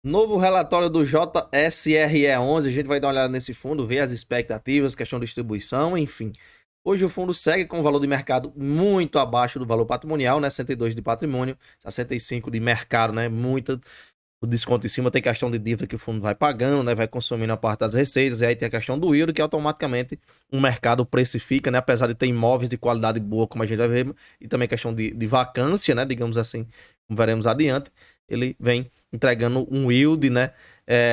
Novo relatório do JSRE11, a gente vai dar uma olhada nesse fundo, ver as expectativas, questão de distribuição, enfim. Hoje o fundo segue com o valor de mercado muito abaixo do valor patrimonial, né? 102 de patrimônio, 65 de mercado, né? Muito o desconto em cima, tem questão de dívida que o fundo vai pagando, né? Vai consumindo a parte das receitas, e aí tem a questão do yield que automaticamente o mercado precifica, né? Apesar de ter imóveis de qualidade boa, como a gente vai ver, e também questão de vacância, né? Digamos assim, como veremos adiante, ele vem entregando um yield, né?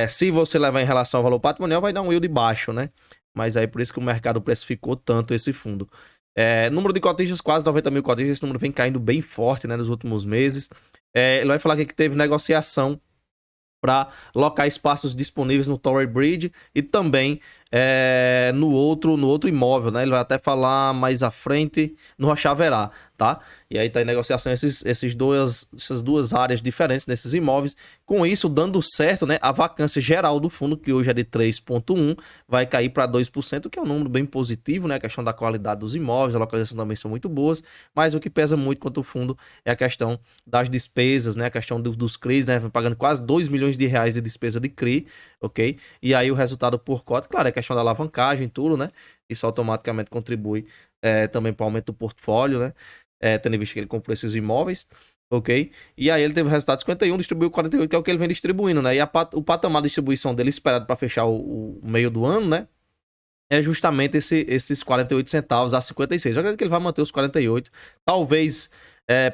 Se você levar em relação ao valor patrimonial, vai dar um yield baixo, né? Mas aí por isso que o mercado precificou tanto esse fundo. Número de cotistas, quase 90 mil cotistas, esse número vem caindo bem forte, né? Nos últimos meses. Ele vai falar aqui que teve negociação para locar espaços disponíveis no Tower Bridge e também no outro imóvel, né? Ele vai até falar mais à frente no Rochaverá, tá? E aí tá em negociação essas duas áreas diferentes nesses imóveis. Com isso, dando certo, né? A vacância geral do fundo, que hoje é de 3,1, vai cair para 2%, que é um número bem positivo, né? A questão da qualidade dos imóveis, a localização também são muito boas, mas o que pesa muito quanto o fundo é a questão das despesas, né? A questão dos CRIs, né? Pagando quase 2 milhões de reais de despesa de CRI, ok? E aí o resultado por cota, claro, é questão da alavancagem, tudo, né? Isso automaticamente contribui também para o aumento do portfólio, né? Tendo em vista que ele comprou esses imóveis, ok? E aí ele teve o resultado de 51, distribuiu 48, que é o que ele vem distribuindo, né? E o patamar de distribuição dele esperado para fechar o meio do ano, né? É justamente esses 48 centavos a 56. Eu acredito que ele vai manter os 48. Talvez,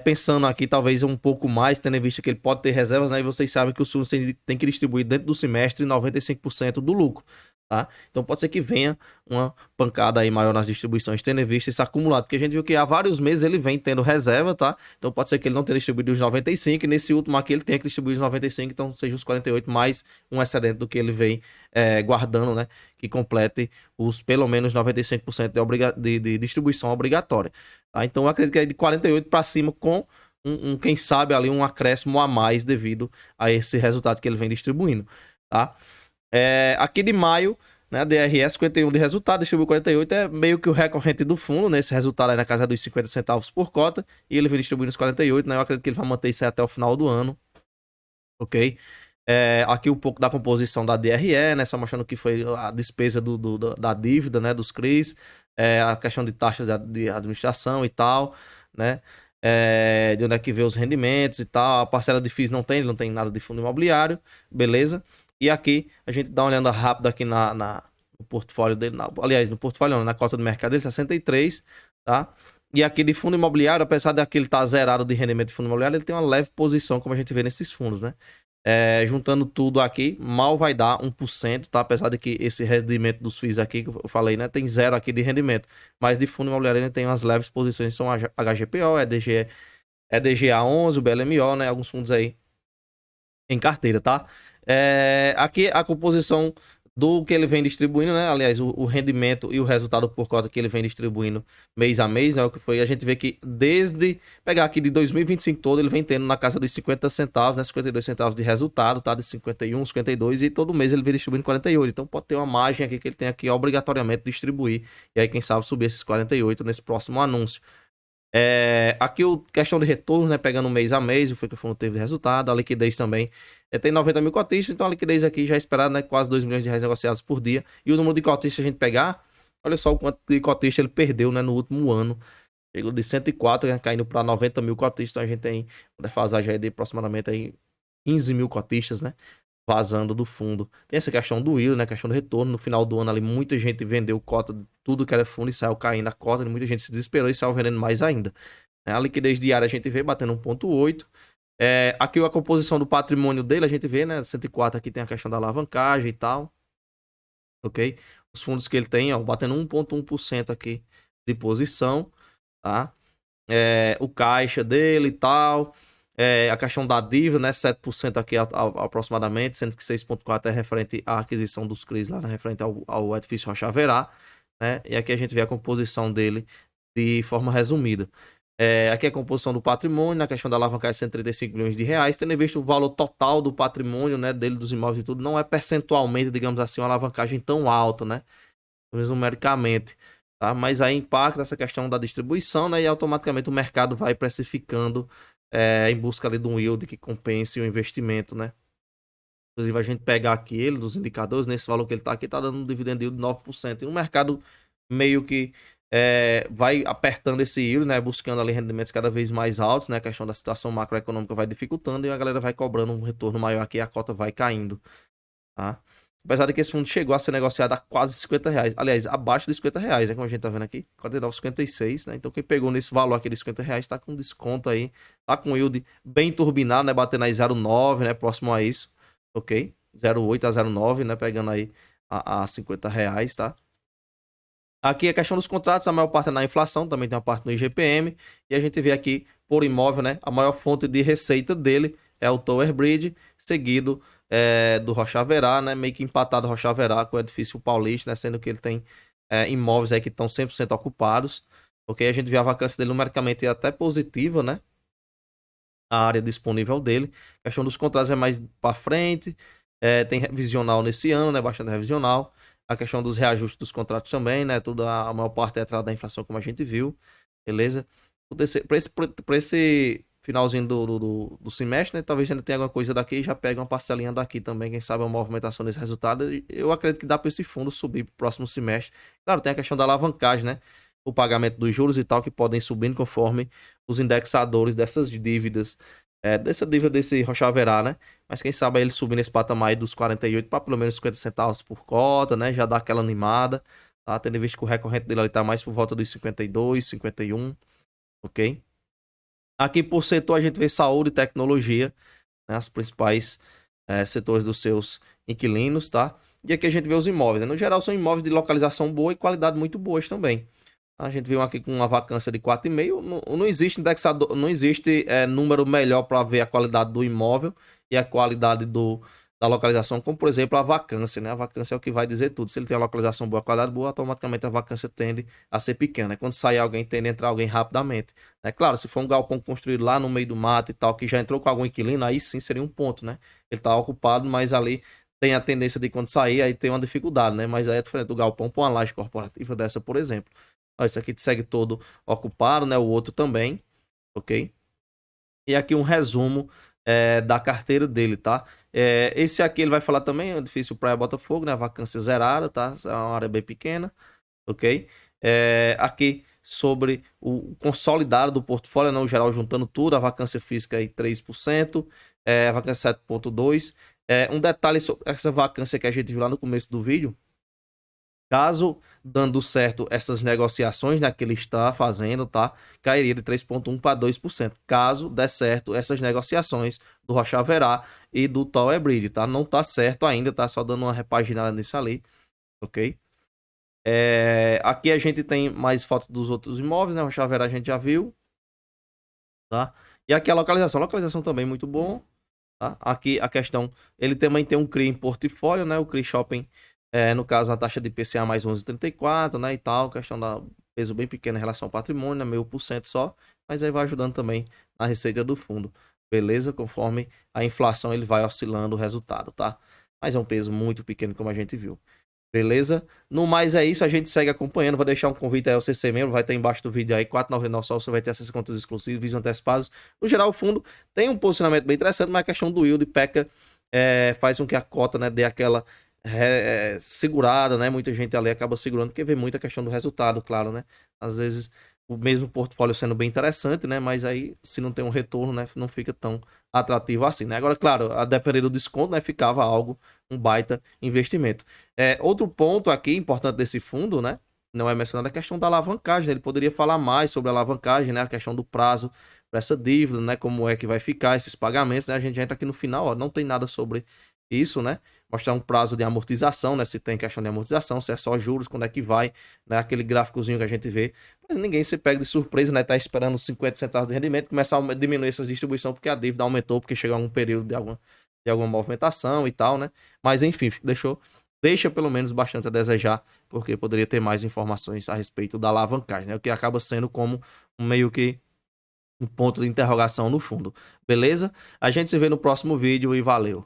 pensando aqui, talvez um pouco mais, tendo em vista que ele pode ter reservas, né? E vocês sabem que os fundos tem que distribuir dentro do semestre 95% do lucro, tá? Então pode ser que venha uma pancada aí maior nas distribuições, tendo em vista esse acumulado, porque a gente viu que há vários meses ele vem tendo reserva, tá? Então pode ser que ele não tenha distribuído os 95 e nesse último aqui ele tenha que distribuir os 95, então seja os 48 mais um excedente do que ele vem guardando, né? Que complete os pelo menos 95% de distribuição obrigatória. Tá? Então eu acredito que é de 48 para cima com quem sabe ali um acréscimo a mais devido a esse resultado que ele vem distribuindo. Tá? Aqui de maio, né, DRE 51 de resultado, distribuiu 48, é meio que o recorrente do fundo, né, esse resultado aí na casa dos 50 centavos por cota, e ele vem distribuindo os 48, né, eu acredito que ele vai manter isso aí até o final do ano, ok? Aqui um pouco da composição da DRE, né? Só mostrando que foi a despesa da dívida, né? Dos CRIs, a questão de taxas de administração e tal, né? De onde é que vê os rendimentos e tal. A parcela de FIIs não tem nada de fundo imobiliário, beleza? E aqui a gente dá uma olhada rápida aqui no portfólio dele, aliás, no portfólio não, na cota do mercado dele, 63, tá? E aqui de fundo imobiliário, apesar de aquele estar zerado de rendimento de fundo imobiliário, ele tem uma leve posição, como a gente vê nesses fundos, né? Juntando tudo aqui, mal vai dar 1%, tá? Apesar de que esse rendimento dos FIIs aqui, que eu falei, né? Tem zero aqui de rendimento. Mas de fundo imobiliário ele tem umas leves posições, são HGPO, DGA 11, o BLMO, né? Alguns fundos aí em carteira, tá? Aqui a composição do que ele vem distribuindo, né? Aliás, o rendimento e o resultado por cota que ele vem distribuindo mês a mês, né? O que foi, a gente vê que desde pegar aqui de 2025 todo, ele vem tendo na casa dos 50 centavos, né? 52 centavos de resultado, tá? De 51, 52 e todo mês ele vem distribuindo 48. Então pode ter uma margem aqui que ele tem aqui obrigatoriamente distribuir. E aí, quem sabe, subir esses 48 nesse próximo anúncio. Aqui o questão de retorno, né? Pegando mês a mês, foi que o fundo teve resultado, a liquidez também. Tem 90 mil cotistas, então a liquidez aqui já é esperada, né? Quase 2 milhões de reais negociados por dia. E o número de cotistas a gente pegar, olha só o quanto de cotista ele perdeu, né? No último ano. Chegou de 104, né, caindo para 90 mil cotistas, então a gente tem uma defasagem aí de aproximadamente aí 15 mil cotistas, né? Vazando do fundo. Tem essa questão do yield, né? A questão do retorno. No final do ano ali, muita gente vendeu cota de tudo que era fundo e saiu caindo a cota. Muita gente se desesperou e saiu vendendo mais ainda. A liquidez diária a gente vê batendo 1,8. Aqui a composição do patrimônio dele a gente vê, né? 104 aqui tem a questão da alavancagem e tal. Ok? Os fundos que ele tem, ó, batendo 1,1% aqui de posição, tá? O caixa dele e tal. A questão da dívida, né? 7% aqui aproximadamente, sendo que 6,4% é referente à aquisição dos CRIs lá, né? Referente ao edifício Rochaverá, né? E aqui a gente vê a composição dele de forma resumida. Aqui a composição do patrimônio, na questão da alavancagem, 135 milhões de reais, tendo em vista o valor total do patrimônio, né, dele, dos imóveis e tudo, não é percentualmente, digamos assim, uma alavancagem tão alta, né? Pelo menos numericamente. Tá? Mas aí impacta essa questão da distribuição, né? E automaticamente o mercado vai precificando em busca ali de um yield que compense o investimento, né? Inclusive, a gente pegar aqui ele, dos indicadores, nesse valor que ele está aqui, está dando um dividend yield de 9%. E o mercado meio que vai apertando esse yield, né? Buscando ali rendimentos cada vez mais altos, né? A questão da situação macroeconômica vai dificultando e a galera vai cobrando um retorno maior aqui e a cota vai caindo, tá? Apesar de que esse fundo chegou a ser negociado a quase R$ 50. Aliás, abaixo de R$ 50, né? Como a gente tá vendo aqui. 49,56, né? Então quem pegou nesse valor aqui de R$ 50 tá com desconto aí. Tá com yield bem turbinado, né? Batendo aí 0,9, né? Próximo a isso. Ok? 0,8 a 0,9, né? Pegando aí a R$ 50, tá? Aqui a questão dos contratos, a maior parte é na inflação, também tem uma parte no IGPM. E a gente vê aqui, por imóvel, né? A maior fonte de receita dele é o Tower Bridge, seguido do Rocha Verá, né? Meio que empatado o Rocha Verá com o edifício Paulista, né? Sendo que ele tem imóveis aí que estão 100% ocupados. Ok? A gente vê a vacância dele numericamente até positiva, né? A área disponível dele. A questão dos contratos é mais para frente. Tem revisional nesse ano, né? Bastante revisional. A questão dos reajustes dos contratos também, né? Tudo, a maior parte é atrás da inflação, como a gente viu. Beleza? Para esse finalzinho do semestre, né? Talvez ainda tenha alguma coisa daqui e já pega uma parcelinha daqui também. Quem sabe a movimentação desse resultado. Eu acredito que dá para esse fundo subir para o próximo semestre. Claro, tem a questão da alavancagem, né? O pagamento dos juros e tal, que podem subindo conforme os indexadores dessas dívidas. Dessa dívida desse Rocha Verá, né? Mas quem sabe ele subir nesse patamar aí dos 48 para pelo menos 50 centavos por cota, né? Já dá aquela animada, tá? Tendo em vista que o recorrente dele ali tá mais por volta dos 52, 51, ok? Aqui por setor a gente vê saúde e tecnologia, né? As principais setores dos seus inquilinos, tá? E aqui a gente vê os imóveis, né? No geral são imóveis de localização boa e qualidade muito boas também. A gente viu aqui com uma vacância de 4,5. Não existe indexador, não existe número melhor para ver a qualidade do imóvel e a qualidade da localização, como por exemplo a vacância, né? A vacância é o que vai dizer tudo. Se ele tem uma localização boa, qualidade boa, automaticamente a vacância tende a ser pequena, né? Quando sair alguém, tende a entrar alguém rapidamente. É claro, se for um galpão construído lá no meio do mato e tal, que já entrou com algum inquilino, aí sim seria um ponto, né? Ele está ocupado, mas ali tem a tendência de quando sair, aí tem uma dificuldade, né? Mas aí é diferente do galpão para uma laje corporativa dessa, por exemplo. Ó, esse aqui segue todo ocupado, né? O outro também, ok? E aqui um resumo da carteira dele, tá? Esse aqui ele vai falar também, é o edifício Praia Botafogo, né? Vacância zerada, tá? É uma área bem pequena, ok? Aqui sobre o consolidado do portfólio, no geral, juntando tudo, a vacância física aí 3%, a vacância 7,2%. Um detalhe sobre essa vacância que a gente viu lá no começo do vídeo. Caso dando certo essas negociações, né, que ele está fazendo, tá? Cairia de 3,1% para 2%. Caso der certo essas negociações do Rocha Verá e do Tower Bridge, tá? Não tá certo ainda, tá? Só dando uma repaginada nisso ali, ok? Aqui a gente tem mais fotos dos outros imóveis, né? O Rocha Verá a gente já viu, tá? E aqui a localização. A localização também muito bom, tá? Aqui a questão, ele também tem um CRI em portfólio, né? O CRI Shopping, no caso, a taxa de IPCA mais 11,34, né? E tal, questão da peso bem pequeno em relação ao patrimônio, né? Meio por cento só, mas aí vai ajudando também na receita do fundo, beleza? Conforme a inflação ele vai oscilando o resultado, tá? Mas é um peso muito pequeno, como a gente viu. Beleza? No mais é isso, a gente segue acompanhando. Vou deixar um convite aí ao CC membro, vai estar embaixo do vídeo aí, R$ 4,99 só, você vai ter acesso a conteúdos exclusivos, vídeos antecipados. No geral, o fundo tem um posicionamento bem interessante, mas a questão do yield peca faz com que a cota, né, dê aquela segurada, né? Muita gente ali acaba segurando porque vê muita questão do resultado, claro, né? Às vezes o mesmo portfólio sendo bem interessante, né? Mas aí, se não tem um retorno, né? Não fica tão atrativo assim, né? Agora, claro, a depender do desconto, né? Ficava algo, um baita investimento. Outro ponto aqui importante desse fundo, né? Não é mencionado a questão da alavancagem, né? Ele poderia falar mais sobre a alavancagem, né? A questão do prazo para essa dívida, né? Como é que vai ficar esses pagamentos, né? A gente já entra aqui no final, ó, não tem nada sobre isso, né? Mostrar um prazo de amortização, né? Se tem questão de amortização, se é só juros, quando é que vai, né? Aquele gráficozinho que a gente vê. Mas ninguém se pega de surpresa, né? Tá esperando 50 centavos de rendimento, começar a diminuir essa distribuição porque a dívida aumentou, porque chegou a um período de alguma movimentação e tal, né? Mas enfim, deixa pelo menos bastante a desejar, porque poderia ter mais informações a respeito da alavancagem, né? O que acaba sendo como meio que um ponto de interrogação no fundo. Beleza? A gente se vê no próximo vídeo e valeu!